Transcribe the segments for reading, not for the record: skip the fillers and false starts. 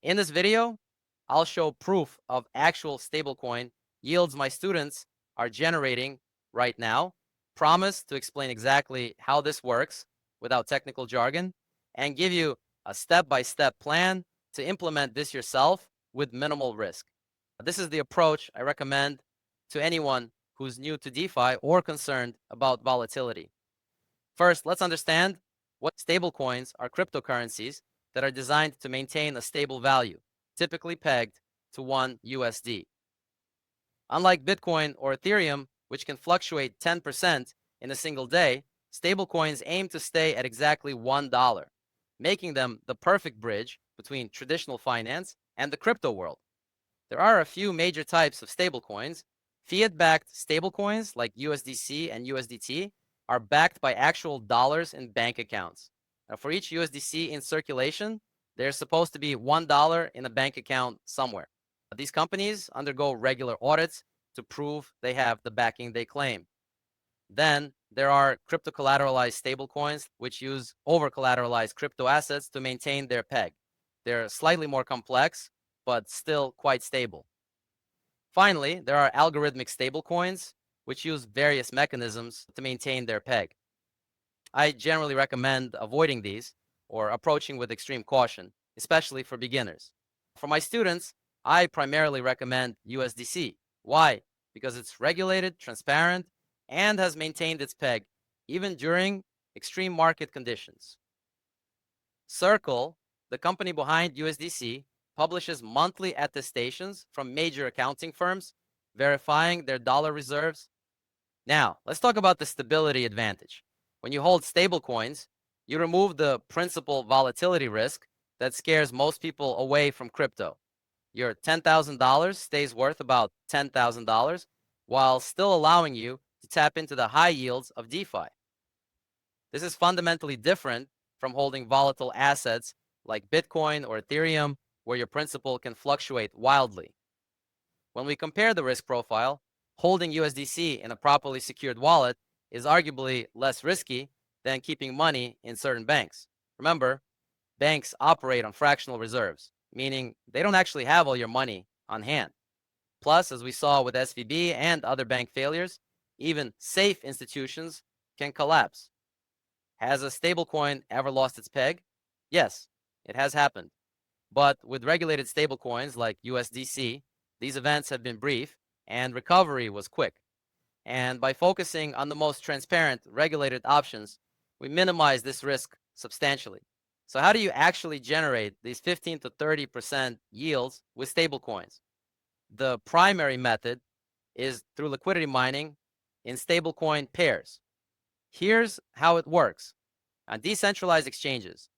In this video, I'll show proof of actual stablecoin yields my students are generating right now, promise to explain exactly how this works without technical jargon, and give you a step-by-step plan to implement this yourself with minimal risk. This is the approach I recommend to anyone who's new to DeFi or concerned about volatility. First, let's understand what stablecoins are cryptocurrencies that are designed to maintain a stable value, typically pegged to 1 USD. Unlike Bitcoin or Ethereum, which can fluctuate 10% in a single day, stablecoins aim to stay at exactly $1, making them the perfect bridge between traditional finance and the crypto world. There are a few major types of stablecoins. Fiat-backed stablecoins like USDC and USDT are backed by actual dollars in bank accounts. Now, for each USDC in circulation, there's supposed to be $1 in a bank account somewhere. These companies undergo regular audits to prove they have the backing they claim. Then there are crypto-collateralized stablecoins, which use over-collateralized crypto assets to maintain their peg. They're slightly more complex, but still quite stable. Finally, there are algorithmic stablecoins, which use various mechanisms to maintain their peg. I generally recommend avoiding these or approaching with extreme caution, especially for beginners. For my students, I primarily recommend USDC. Why? Because it's regulated, transparent, and has maintained its peg even during extreme market conditions. Circle, the company behind USDC, publishes monthly attestations from major accounting firms verifying their dollar reserves. Now, let's talk about the stability advantage. When you hold stablecoins, you remove the principal volatility risk that scares most people away from crypto. Your $10,000 stays worth about $10,000 while still allowing you to tap into the high yields of DeFi. This is fundamentally different from holding volatile assets like Bitcoin or Ethereum, where your principal can fluctuate wildly. When we compare the risk profile, holding USDC in a properly secured wallet is arguably less risky than keeping money in certain banks. Remember, banks operate on fractional reserves, meaning they don't actually have all your money on hand. Plus, as we saw with SVB and other bank failures, even safe institutions can collapse. Has a stablecoin ever lost its peg? Yes, it has happened. But with regulated stablecoins like USDC, these events have been brief and recovery was quick. And by focusing on the most transparent, regulated options, we minimize this risk substantially. So how do you actually generate these 15 to 30% yields with stablecoins? The primary method is through liquidity mining in stablecoin pairs. Here's how it works. On decentralized exchanges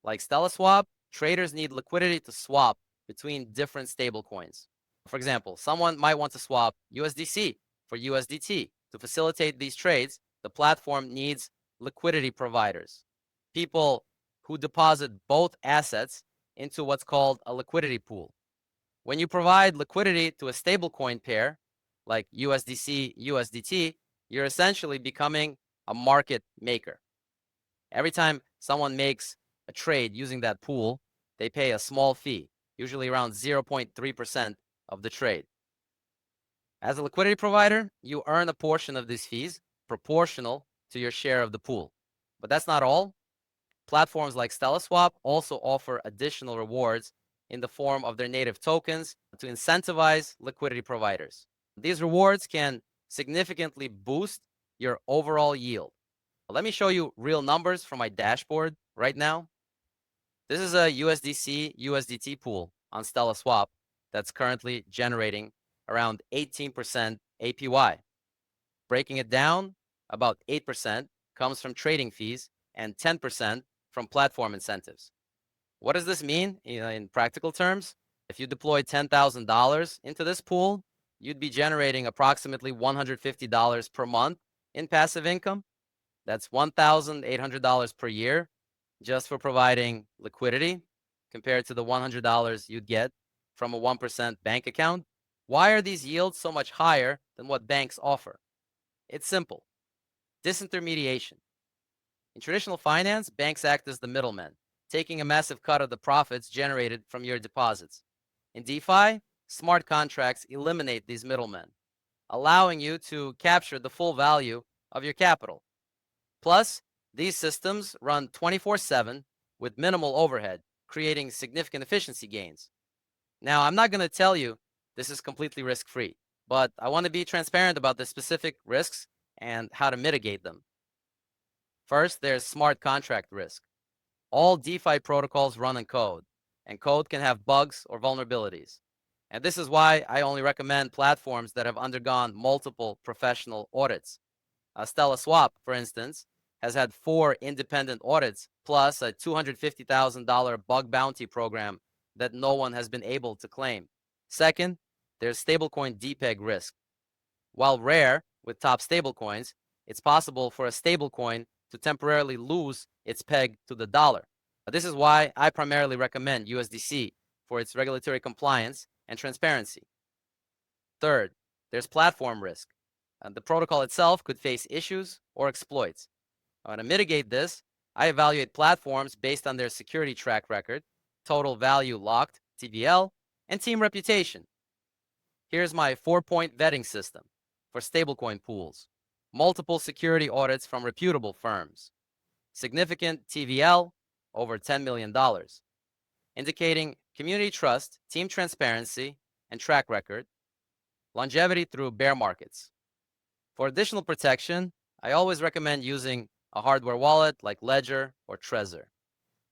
like StellaSwap, traders need liquidity to swap between different stablecoins. For example, someone might want to swap USDC for USDT. To facilitate these trades, the platform needs liquidity providers, people who deposit both assets into what's called a liquidity pool. When you provide liquidity to a stablecoin pair like USDC, USDT, you're essentially becoming a market maker. Every time someone makes a trade using that pool, they pay a small fee, usually around 0.3% of the trade. As a liquidity provider, you earn a portion of these fees proportional to your share of the pool. But that's not all. Platforms like StellaSwap also offer additional rewards in the form of their native tokens to incentivize liquidity providers. These rewards can significantly boost your overall yield. Let me show you real numbers from my dashboard right now. This is a USDC USDT pool on StellaSwap that's currently generating around 18% APY. Breaking it down, about 8% comes from trading fees and 10% from platform incentives. What does this mean in practical terms? If you deploy $10,000 into this pool, you'd be generating approximately $150 per month in passive income. That's $1,800 per year just for providing liquidity compared to the $100 you'd get from a 1% bank account. Why are these yields so much higher than what banks offer? It's simple. Disintermediation. In traditional finance, banks act as the middlemen, taking a massive cut of the profits generated from your deposits. In DeFi, smart contracts eliminate these middlemen, allowing you to capture the full value of your capital. Plus, these systems run 24/7 with minimal overhead, creating significant efficiency gains. Now, I'm not going to tell you this is completely risk-free, but I want to be transparent about the specific risks and how to mitigate them. First, there's smart contract risk. All DeFi protocols run in code, and code can have bugs or vulnerabilities. And this is why I only recommend platforms that have undergone multiple professional audits. Stella Swap, for instance, has had 4 independent audits plus a $250,000 bug bounty program that no one has been able to claim. Second, there's stablecoin depeg risk. While rare with top stablecoins, it's possible for a stablecoin to temporarily lose its peg to the dollar. This is why I primarily recommend USDC for its regulatory compliance and transparency. Third, there's platform risk. The protocol itself could face issues or exploits. To mitigate this, I evaluate platforms based on their security track record, total value locked, TVL, and team reputation. Here's my 4-point vetting system for stablecoin pools. Multiple security audits from reputable firms. Significant TVL, over $10 million, indicating community trust, team transparency, and track record. Longevity through bear markets. For additional protection, I always recommend using a hardware wallet like Ledger or Trezor.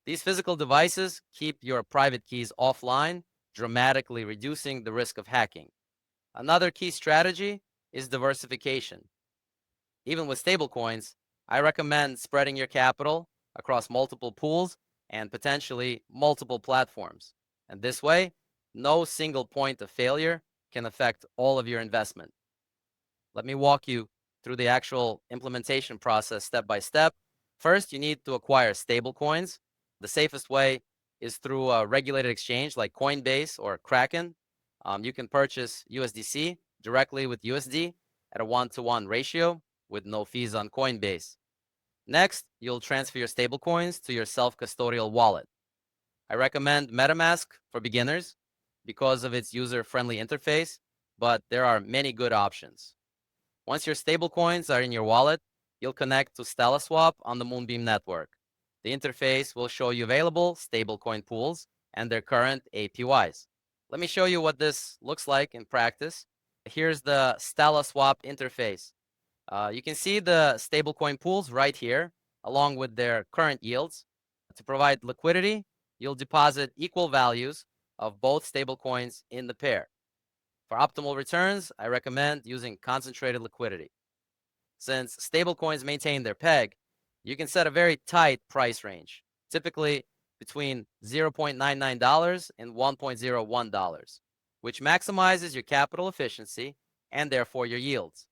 These physical devices keep your private keys offline, dramatically reducing the risk of hacking. Another key strategy is diversification. Even with stablecoins, I recommend spreading your capital across multiple pools and potentially multiple platforms. And this way, no single point of failure can affect all of your investment. Let me walk you through the actual implementation process step by step. First, you need to acquire stablecoins. The safest way is through a regulated exchange like Coinbase or Kraken. You can purchase USDC directly with USD at a 1-to-1 ratio with no fees on Coinbase. Next, you'll transfer your stablecoins to your self-custodial wallet. I recommend MetaMask for beginners because of its user-friendly interface, but there are many good options. Once your stablecoins are in your wallet, you'll connect to Stella Swap on the Moonbeam network. The interface will show you available stablecoin pools and their current APYs. Let me show you what this looks like in practice. Here's the Stella Swap interface. You can see the stablecoin pools right here, along with their current yields. To provide liquidity, you'll deposit equal values of both stablecoins in the pair. For optimal returns, I recommend using concentrated liquidity. Since stablecoins maintain their peg, you can set a very tight price range, typically between $0.99 and $1.01, which maximizes your capital efficiency and therefore your yields.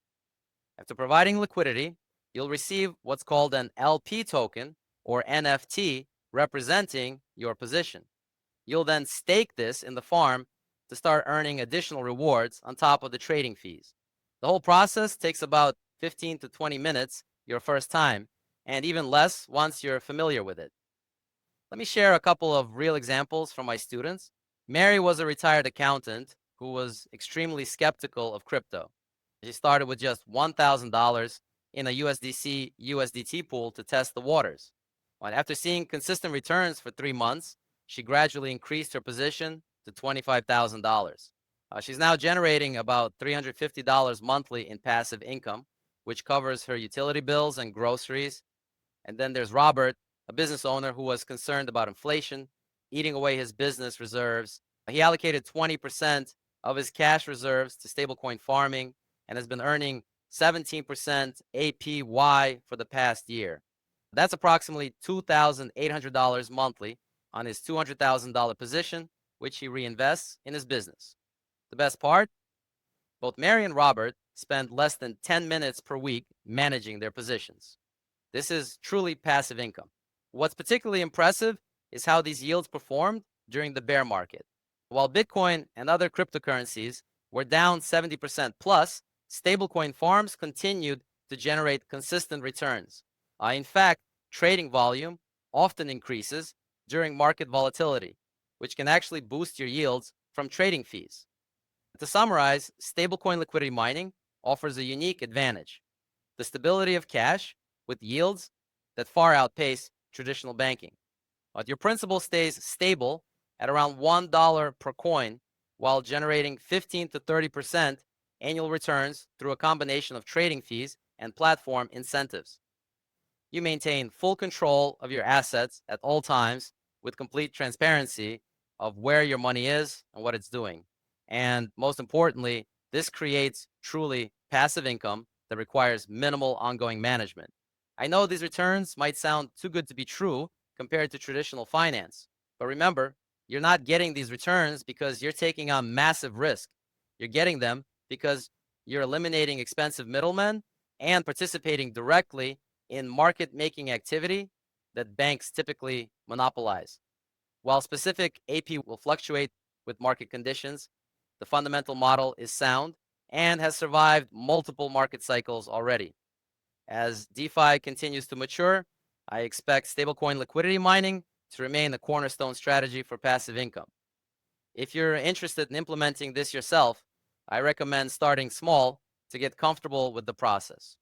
After providing liquidity, you'll receive what's called an LP token or NFT representing your position. You'll then stake this in the farm to start earning additional rewards on top of the trading fees. The whole process takes about 15 to 20 minutes your first time, and even less once you're familiar with it. Let me share a couple of real examples from my students. Mary was a retired accountant who was extremely skeptical of crypto. She started with just $1,000 in a USDC USDT pool to test the waters. But after seeing consistent returns for 3 months, she gradually increased her position to $25,000. She's now generating about $350 monthly in passive income, which covers her utility bills and groceries. And then there's Robert, a business owner who was concerned about inflation, eating away his business reserves. He allocated 20% of his cash reserves to stablecoin farming and has been earning 17% APY for the past year. That's approximately $2,800 monthly on his $200,000 position, which he reinvests in his business. The best part? Both Mary and Robert spend less than 10 minutes per week managing their positions. This is truly passive income. What's particularly impressive is how these yields performed during the bear market. While Bitcoin and other cryptocurrencies were down 70% plus, stablecoin farms continued to generate consistent returns. In fact, trading volume often increases during market volatility, which can actually boost your yields from trading fees. To summarize, stablecoin liquidity mining offers a unique advantage: the stability of cash with yields that far outpace traditional banking. But your principal stays stable at around $1 per coin while generating 15 to 30% annual returns through a combination of trading fees and platform incentives. You maintain full control of your assets at all times with complete transparency of where your money is and what it's doing. And most importantly, this creates truly passive income that requires minimal ongoing management. I know these returns might sound too good to be true compared to traditional finance, but remember, you're not getting these returns because you're taking on massive risk. You're getting them because you're eliminating expensive middlemen and participating directly in market making activity that banks typically monopolize. While specific AP will fluctuate with market conditions, the fundamental model is sound and has survived multiple market cycles already. As DeFi continues to mature, I expect stablecoin liquidity mining to remain the cornerstone strategy for passive income. If you're interested in implementing this yourself, I recommend starting small to get comfortable with the process.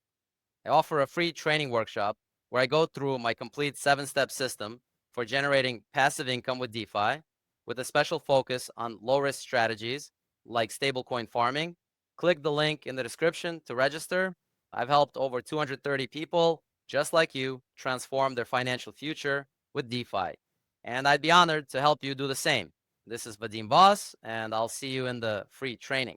I offer a free training workshop where I go through my complete 7-step system for generating passive income with DeFi, with a special focus on low risk strategies like stablecoin farming. Click the link in the description to register. I've helped over 230 people just like you transform their financial future with DeFi. And I'd be honored to help you do the same. This is Vadim Voss, and I'll see you in the free training.